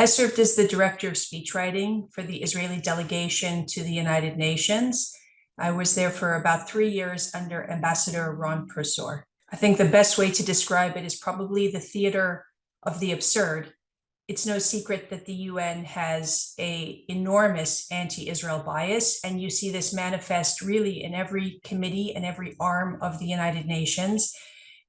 I served as the director of speechwriting for the Israeli delegation to the United Nations. I was there for about 3 years under Ambassador Ron Persor. I think the best way to describe it is probably the theater of the absurd. It's no secret that the UN has an enormous anti-Israel bias, and you see this manifest really in every committee and every arm of the United Nations.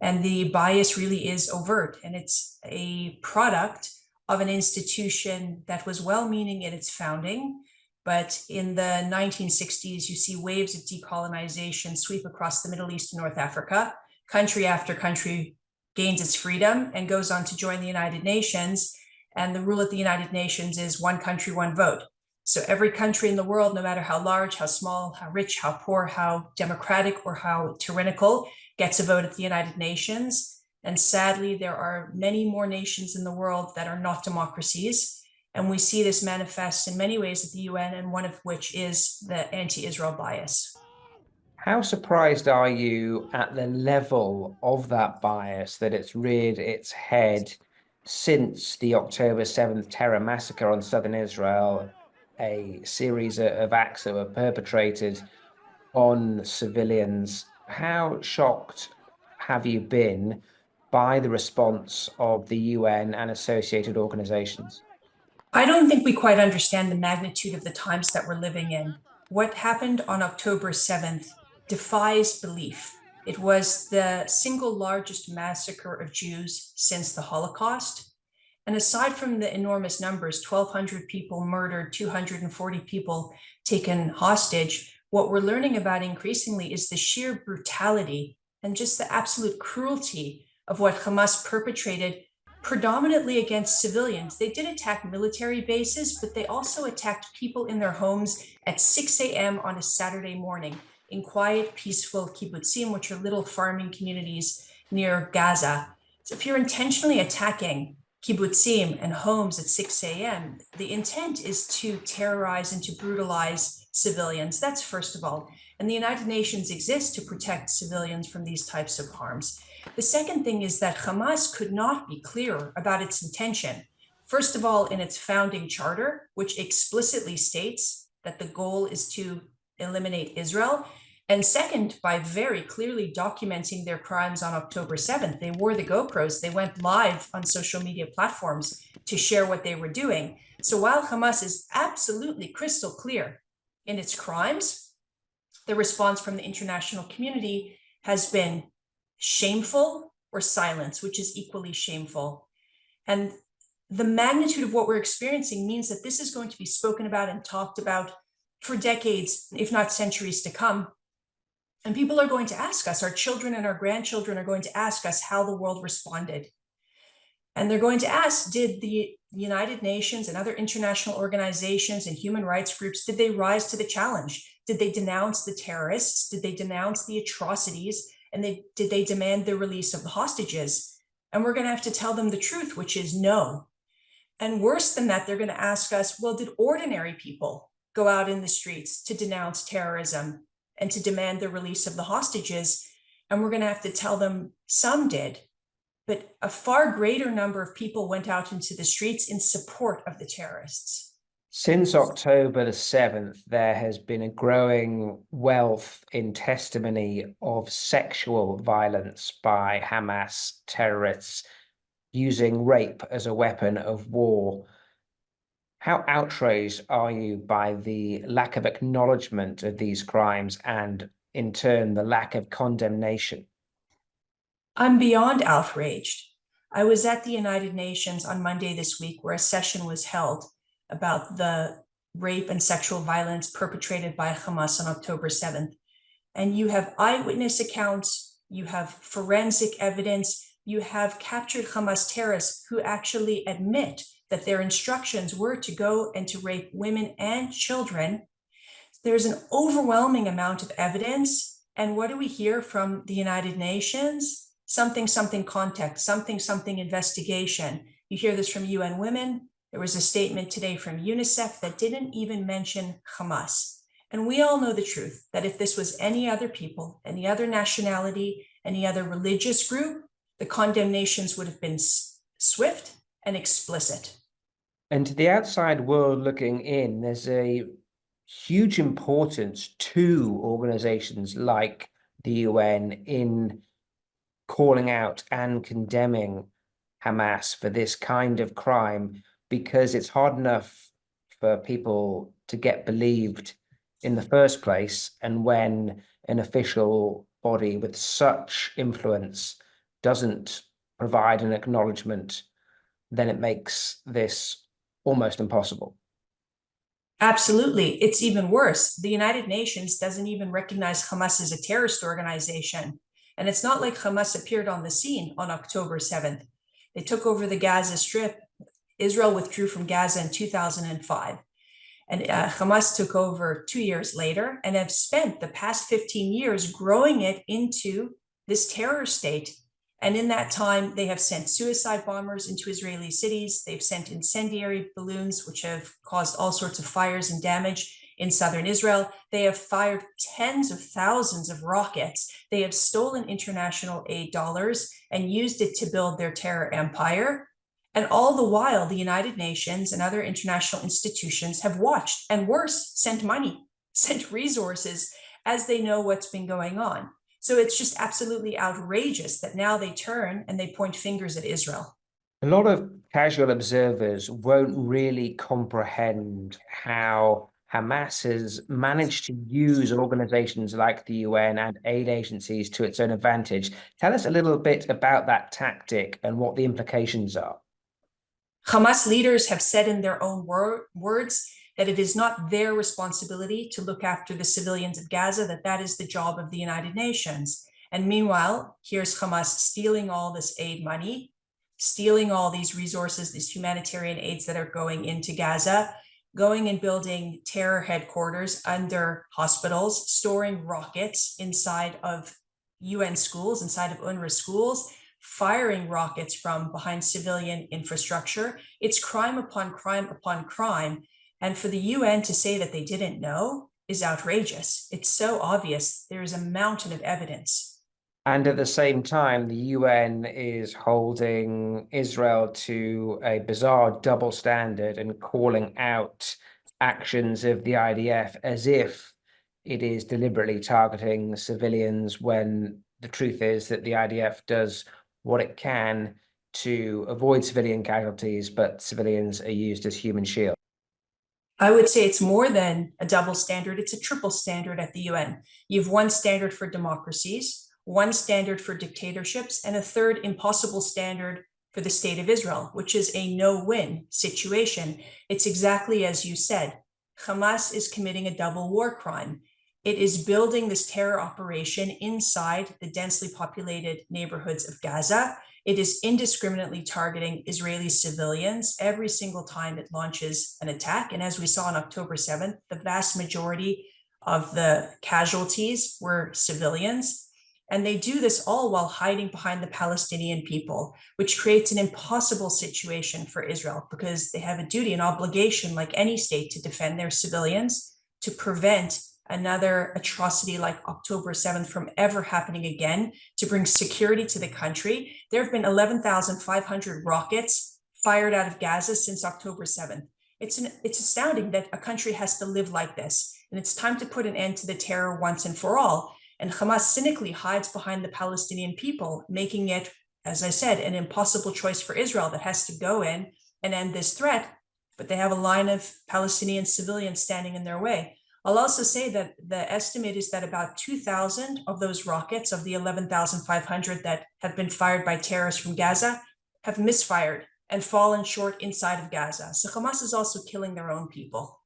And the bias really is overt, and it's a product of an institution that was well-meaning in its founding, but in the 1960s, you see waves of decolonization sweep across the Middle East and North Africa. Country after country gains its freedom and goes on to join the United Nations. And the rule at the United Nations is one country, one vote. So every country in the world, no matter how large, how small, how rich, how poor, how democratic, or how tyrannical, gets a vote at the United Nations. And sadly, there are many more nations in the world that are not democracies. And we see this manifest in many ways at the UN, and one of which is the anti-Israel bias. How surprised are you at the level of that bias, that it's reared its head since the October 7th terror massacre on southern Israel, a series of acts that were perpetrated on civilians? How shocked have you been by the response of the UN and associated organizations? I don't think we quite understand the magnitude of the times that we're living in. What happened on October 7th defies belief. It was the single largest massacre of Jews since the Holocaust. And aside from the enormous numbers, 1,200 people murdered, 240 people taken hostage, what we're learning about increasingly is the sheer brutality and just the absolute cruelty of what Hamas perpetrated predominantly against civilians. They did attack military bases, but they also attacked people in their homes at 6 a.m. on a Saturday morning in quiet, peaceful kibbutzim, which are little farming communities near Gaza. So if you're intentionally attacking kibbutzim and homes at 6 a.m., the intent is to terrorize and to brutalize civilians. That's first of all. And the United Nations exists to protect civilians from these types of harms. The second thing is that Hamas could not be clearer about its intention. First of all, in its founding charter, which explicitly states that the goal is to eliminate Israel. And second, by very clearly documenting their crimes on October 7th. They wore the GoPros, they went live on social media platforms to share what they were doing. So while Hamas is absolutely crystal clear in its crimes, the response from the international community has been shameful or silence, which is equally shameful. And the magnitude of what we're experiencing means that this is going to be spoken about and talked about for decades, if not centuries to come. And people are going to ask us, our children and our grandchildren are going to ask us how the world responded. And they're going to ask, did the United Nations and other international organizations and human rights groups, did they rise to the challenge? Did they denounce the terrorists? Did they denounce the atrocities? And did they demand the release of the hostages? And we're going to have to tell them the truth, which is no. And worse than that, they're going to ask us, well, did ordinary people go out in the streets to denounce terrorism and to demand the release of the hostages? And we're going to have to tell them some did, but a far greater number of people went out into the streets in support of the terrorists. Since October the 7th, there has been a growing wealth in testimony of sexual violence by Hamas terrorists using rape as a weapon of war. How outraged are you by the lack of acknowledgement of these crimes and, in turn, the lack of condemnation? I'm beyond outraged. I was at the United Nations on Monday this week where a session was held about the rape and sexual violence perpetrated by Hamas on October 7th. And you have eyewitness accounts, you have forensic evidence, you have captured Hamas terrorists who actually admit that their instructions were to go and to rape women and children. There's an overwhelming amount of evidence. And what do we hear from the United Nations? Something context, something investigation. You hear this from UN Women. There was a statement today from UNICEF that didn't even mention Hamas. And we all know the truth, that if this was any other people, any other nationality, any other religious group, the condemnations would have been swift and explicit. And to the outside world looking in, there's a huge importance to organizations like the UN in calling out and condemning Hamas for this kind of crime, because it's hard enough for people to get believed in the first place. And when an official body with such influence doesn't provide an acknowledgement, then it makes this almost impossible. Absolutely. It's even worse. The United Nations doesn't even recognize Hamas as a terrorist organization. And it's not like Hamas appeared on the scene on October 7th. They took over the Gaza Strip. Israel withdrew from Gaza in 2005. And Hamas took over 2 years later and have spent the past 15 years growing it into this terror state. And in that time, they have sent suicide bombers into Israeli cities. They've sent incendiary balloons, which have caused all sorts of fires and damage in southern Israel. They have fired tens of thousands of rockets. They have stolen international aid dollars and used it to build their terror empire. And all the while, the United Nations and other international institutions have watched, and worse, sent money, sent resources as they know what's been going on. So it's just absolutely outrageous that now they turn and they point fingers at Israel. A lot of casual observers won't really comprehend how Hamas has managed to use organizations like the UN and aid agencies to its own advantage. Tell us a little bit about that tactic and what the implications are. Hamas leaders have said in their own words that it is not their responsibility to look after the civilians of Gaza, that is the job of the United Nations. And meanwhile, here's Hamas stealing all this aid money, stealing all these resources, these humanitarian aids that are going into Gaza, going and building terror headquarters under hospitals, storing rockets inside of UN schools, inside of UNRWA schools, firing rockets from behind civilian infrastructure. It's crime upon crime upon crime. And for the UN to say that they didn't know is outrageous. It's so obvious. There is a mountain of evidence. And at the same time, the UN is holding Israel to a bizarre double standard and calling out actions of the IDF as if it is deliberately targeting civilians, when the truth is that the IDF does what it can to avoid civilian casualties, but civilians are used as human shields. I would say it's more than a double standard, it's a triple standard at the UN. You have one standard for democracies, one standard for dictatorships, and a third impossible standard for the state of Israel, which is a no-win situation. It's exactly as you said. Hamas is committing a double war crime. It is building this terror operation inside the densely populated neighborhoods of Gaza. It is indiscriminately targeting Israeli civilians every single time it launches an attack. And as we saw on October 7th, the vast majority of the casualties were civilians. And they do this all while hiding behind the Palestinian people, which creates an impossible situation for Israel, because they have a duty, an obligation, like any state, to defend their civilians, to prevent another atrocity like October 7th from ever happening again, to bring security to the country. There have been 11,500 rockets fired out of Gaza since October 7th. It's astounding that a country has to live like this. And it's time to put an end to the terror once and for all. And Hamas cynically hides behind the Palestinian people, making it, as I said, an impossible choice for Israel that has to go in and end this threat. But they have a line of Palestinian civilians standing in their way. I'll also say that the estimate is that about 2,000 of those rockets, of the 11,500 that have been fired by terrorists from Gaza, have misfired and fallen short inside of Gaza. So Hamas is also killing their own people.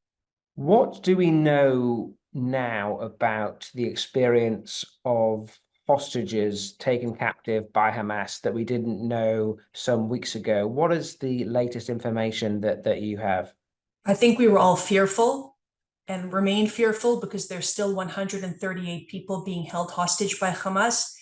What do we know now about the experience of hostages taken captive by Hamas that we didn't know some weeks ago? What is the latest information that you have? I think we were all fearful and remain fearful because there's still 138 people being held hostage by Hamas.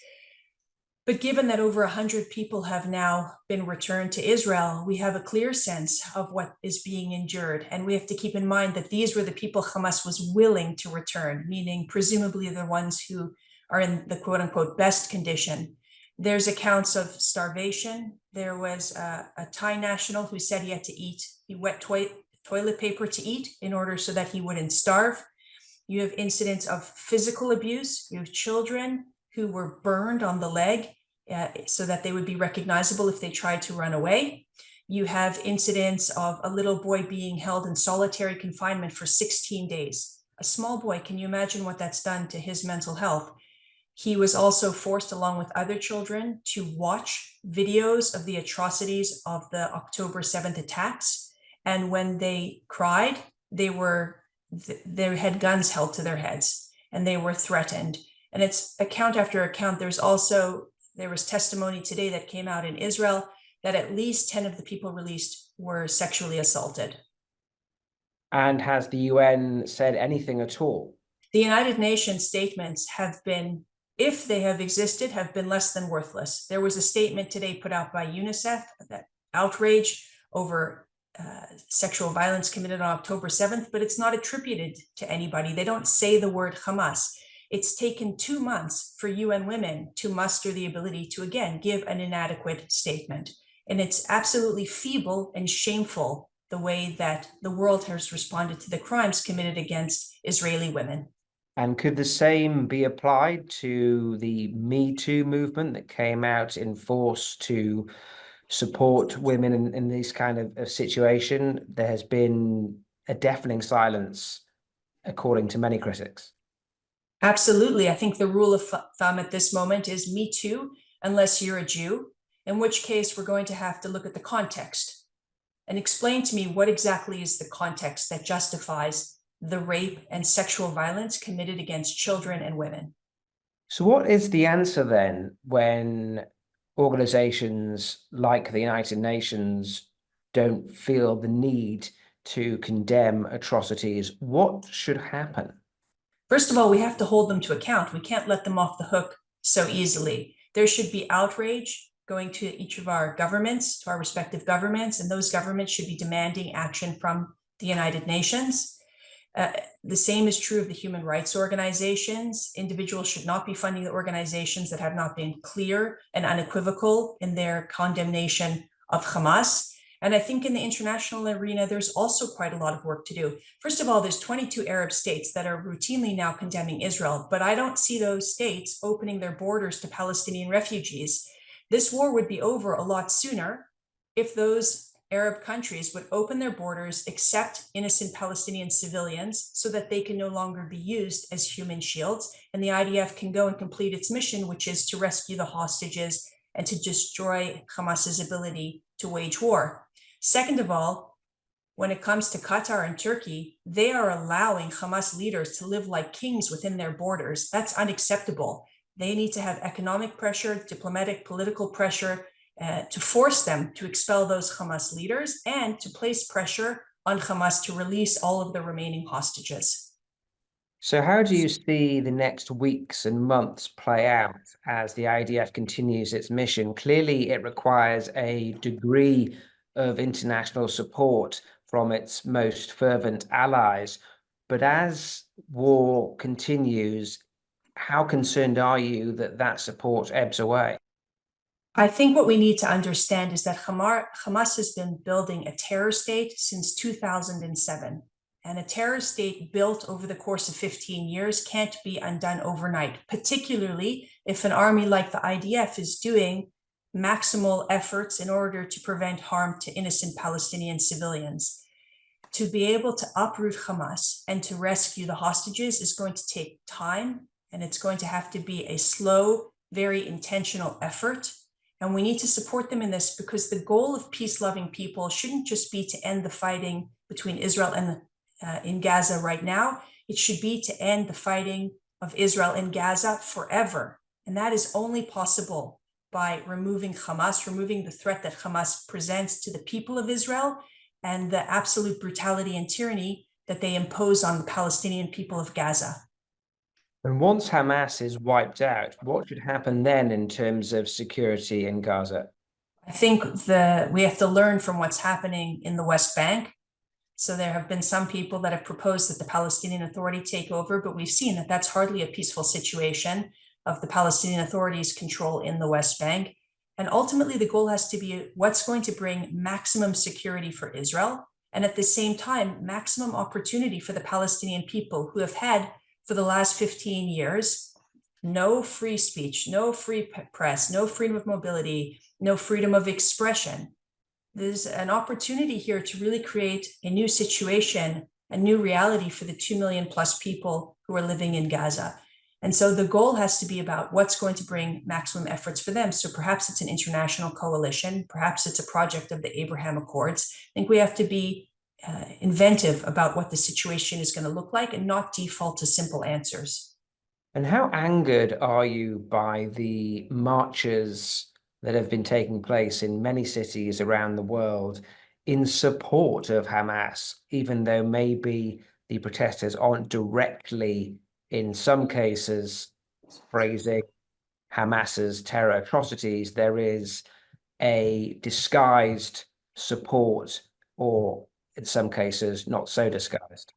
But given that over 100 people have now been returned to Israel, we have a clear sense of what is being endured. And we have to keep in mind that these were the people Hamas was willing to return, meaning presumably the ones who are in the quote unquote best condition. There's accounts of starvation. There was a Thai national who said he had to eat wet toilet paper to eat in order so that he wouldn't starve. You have incidents of physical abuse. You have children who were burned on the leg so that they would be recognizable if they tried to run away. You have incidents of a little boy being held in solitary confinement for 16 days. A small boy, can you imagine what that's done to his mental health? He was also forced, along with other children, to watch videos of the atrocities of the October 7th attacks. And when they cried, they had guns held to their heads and they were threatened. And it's account after account. There was testimony today that came out in Israel that at least 10 of the people released were sexually assaulted. And has the UN said anything at all? The United Nations statements have been, if they have existed, have been less than worthless. There was a statement today put out by UNICEF that outrage over sexual violence committed on October 7th, but it's not attributed to anybody. They don't say the word Hamas. It's taken 2 months for UN Women to muster the ability to, again, give an inadequate statement. And it's absolutely feeble and shameful the way that the world has responded to the crimes committed against Israeli women. And could the same be applied to the Me Too movement that came out in force to support women in this kind of situation? There has been a deafening silence, according to many critics. Absolutely. I think the rule of thumb at this moment is Me Too, unless you're a Jew, in which case we're going to have to look at the context and explain to me what exactly is the context that justifies the rape and sexual violence committed against children and women. So what is the answer then when organizations like the United Nations don't feel the need to condemn atrocities? What should happen? First of all, we have to hold them to account. We can't let them off the hook so easily. There should be outrage going to each of our governments, to our respective governments, and those governments should be demanding action from the United Nations. The same is true of the human rights organizations. Individuals should not be funding the organizations that have not been clear and unequivocal in their condemnation of Hamas. And I think in the international arena, there's also quite a lot of work to do. First of all, there's 22 Arab states that are routinely now condemning Israel, but I don't see those states opening their borders to Palestinian refugees. This war would be over a lot sooner if those Arab countries would open their borders, accept innocent Palestinian civilians so that they can no longer be used as human shields, and the IDF can go and complete its mission, which is to rescue the hostages and to destroy Hamas's ability to wage war. Second of all, when it comes to Qatar and Turkey, they are allowing Hamas leaders to live like kings within their borders. That's unacceptable. They need to have economic pressure, diplomatic, political pressure, to force them to expel those Hamas leaders and to place pressure on Hamas to release all of the remaining hostages. So how do you see the next weeks and months play out as the IDF continues its mission? Clearly, it requires a degree of international support from its most fervent allies. But as war continues, how concerned are you that that support ebbs away? I think what we need to understand is that Hamas has been building a terror state since 2007. And a terror state built over the course of 15 years can't be undone overnight, particularly if an army like the IDF is doing maximal efforts in order to prevent harm to innocent Palestinian civilians. To be able to uproot Hamas and to rescue the hostages is going to take time, and it's going to have to be a slow, very intentional effort. And we need to support them in this because the goal of peace-loving people shouldn't just be to end the fighting between Israel and in Gaza right now. It should be to end the fighting of Israel in Gaza forever. And that is only possible by removing Hamas, removing the threat that Hamas presents to the people of Israel and the absolute brutality and tyranny that they impose on the Palestinian people of Gaza. And once Hamas is wiped out, what should happen then in terms of security in Gaza? I think we have to learn from what's happening in the West Bank. So there have been some people that have proposed that the Palestinian Authority take over, but we've seen that that's hardly a peaceful situation of the Palestinian Authority's control in the West Bank. And ultimately, the goal has to be what's going to bring maximum security for Israel and at the same time, maximum opportunity for the Palestinian people who have had, for the last 15 years, no free speech, no free press, no freedom of mobility, no freedom of expression. There's an opportunity here to really create a new situation, a new reality for the 2 million plus people who are living in Gaza. And so the goal has to be about what's going to bring maximum efforts for them. So perhaps it's an international coalition, perhaps it's a project of the Abraham Accords. I think we have to be inventive about what the situation is going to look like and not default to simple answers. And how angered are you by the marches that have been taking place in many cities around the world in support of Hamas, even though maybe the protesters aren't directly, in some cases, praising Hamas's terror atrocities? There is a disguised support, or in some cases, not so disguised.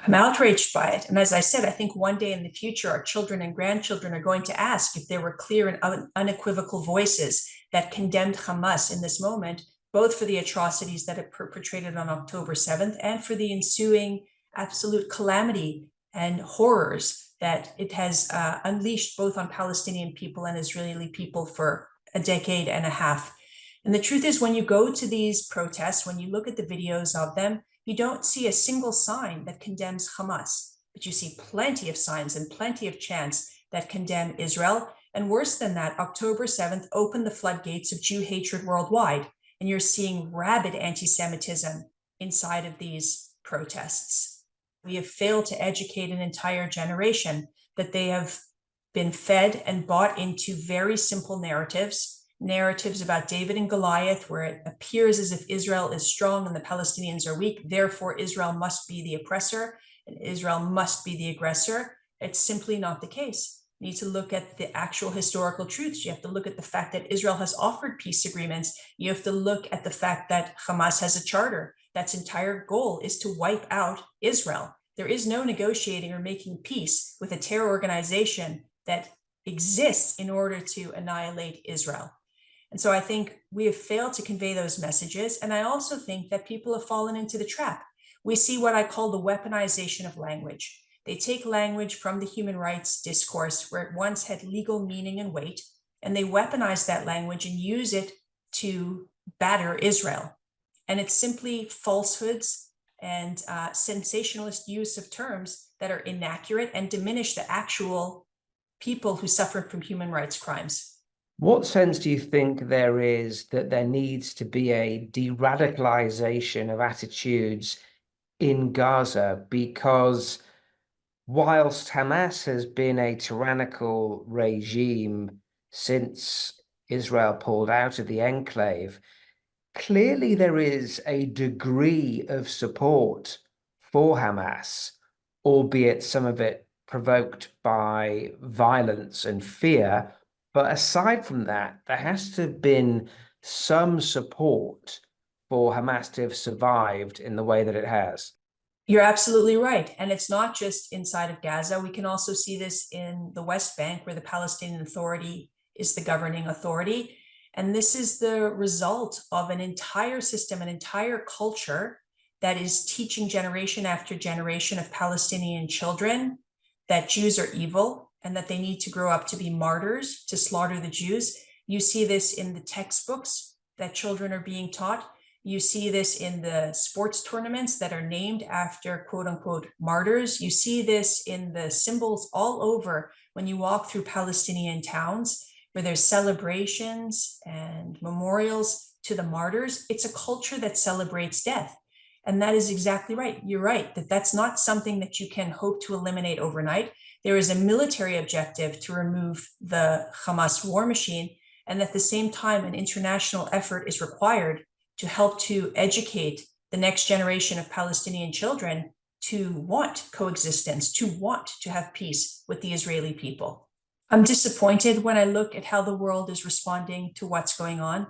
I'm outraged by it. And as I said, I think one day in the future, our children and grandchildren are going to ask if there were clear and unequivocal voices that condemned Hamas in this moment, both for the atrocities that it perpetrated on October 7th and for the ensuing absolute calamity and horrors that it has unleashed both on Palestinian people and Israeli people for a decade and a half. And the truth is, when you go to these protests, when you look at the videos of them, you don't see a single sign that condemns Hamas, but you see plenty of signs and plenty of chants that condemn Israel. And worse than that, October 7th opened the floodgates of Jew hatred worldwide. And you're seeing rabid anti-Semitism inside of these protests. We have failed to educate an entire generation that they have been fed and bought into very simple narratives about David and Goliath, where it appears as if Israel is strong and the Palestinians are weak. Therefore, Israel must be the oppressor and Israel must be the aggressor. It's simply not the case. You need to look at the actual historical truths. You have to look at the fact that Israel has offered peace agreements. You have to look at the fact that Hamas has a charter. That's entire goal is to wipe out Israel. There is no negotiating or making peace with a terror organization that exists in order to annihilate Israel. And so I think we have failed to convey those messages. And I also think that people have fallen into the trap. We see what I call the weaponization of language. They take language from the human rights discourse where it once had legal meaning and weight, and they weaponize that language and use it to batter Israel. And it's simply falsehoods and sensationalist use of terms that are inaccurate and diminish the actual people who suffered from human rights crimes. What sense do you think there is that there needs to be a de-radicalization of attitudes in Gaza? Because whilst Hamas has been a tyrannical regime since Israel pulled out of the enclave, clearly there is a degree of support for Hamas, albeit some of it provoked by violence and fear. But aside from that, there has to have been some support for Hamas to have survived in the way that it has. You're absolutely right. And it's not just inside of Gaza. We can also see this in the West Bank, where the Palestinian Authority is the governing authority. And this is the result of an entire system, an entire culture that is teaching generation after generation of Palestinian children that Jews are evil and that they need to grow up to be martyrs, to slaughter the Jews. You see this in the textbooks that children are being taught. You see this in the sports tournaments that are named after quote unquote martyrs. You see this in the symbols all over when you walk through Palestinian towns where there's celebrations and memorials to the martyrs. It's a culture that celebrates death. And that is exactly right. You're right, that that's not something that you can hope to eliminate overnight. There is a military objective to remove the Hamas war machine. And at the same time, an international effort is required to help to educate the next generation of Palestinian children to want coexistence, to want to have peace with the Israeli people. I'm disappointed when I look at how the world is responding to what's going on.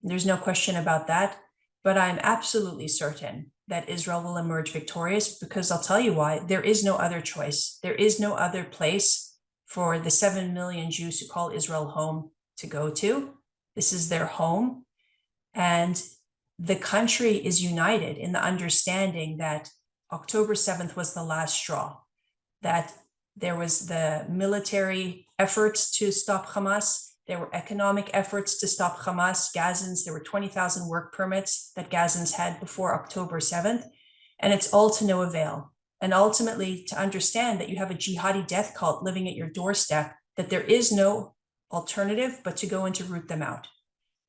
There's no question about that. But I'm absolutely certain that Israel will emerge victorious, because I'll tell you why. There is no other choice. There is no other place for the 7 million Jews who call Israel home to go to. This is their home. And the country is united in the understanding that October 7th was the last straw, that there was the military efforts to stop Hamas. There were economic efforts to stop Hamas. Gazans, there were 20,000 work permits that Gazans had before October 7th, and it's all to no avail. And ultimately, to understand that you have a jihadi death cult living at your doorstep, that there is no alternative but to go and to root them out.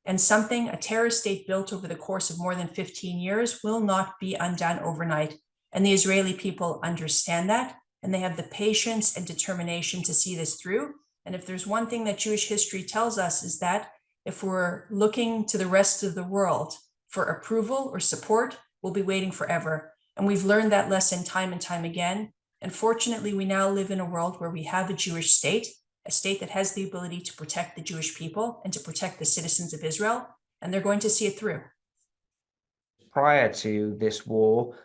And something, a terrorist state built over the course of more than 15 years, will not be undone overnight. And the Israeli people understand that, and they have the patience and determination to see this through. And if there's one thing that Jewish history tells us, is that if we're looking to the rest of the world for approval or support, we'll be waiting forever. And we've learned that lesson time and time again. And fortunately, we now live in a world where we have a Jewish state, a state that has the ability to protect the Jewish people and to protect the citizens of Israel, and they're going to see it through. Prior to this war,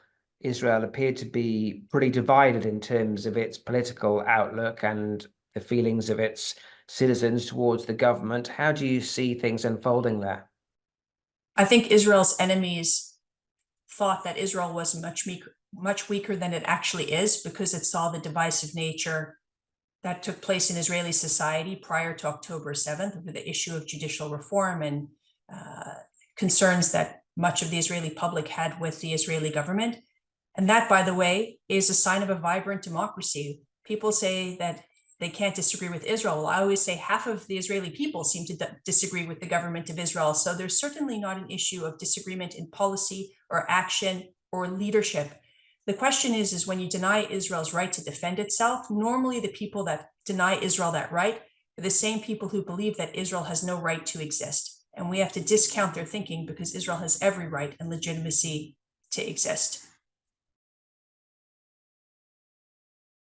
Israel appeared to be pretty divided in terms of its political outlook and the feelings of its citizens towards the government. How do you see things unfolding there? I think Israel's enemies thought that Israel was much weaker than it actually is, because it saw the divisive nature that took place in Israeli society prior to October 7th over the issue of judicial reform and concerns that much of the Israeli public had with the Israeli government. And that, by the way, is a sign of a vibrant democracy. People say that they can't disagree with Israel. Well, I always say half of the Israeli people seem to disagree with the government of Israel. So there's certainly not an issue of disagreement in policy or action or leadership. The question is when you deny Israel's right to defend itself, normally the people that deny Israel that right are the same people who believe that Israel has no right to exist. And we have to discount their thinking, because Israel has every right and legitimacy to exist.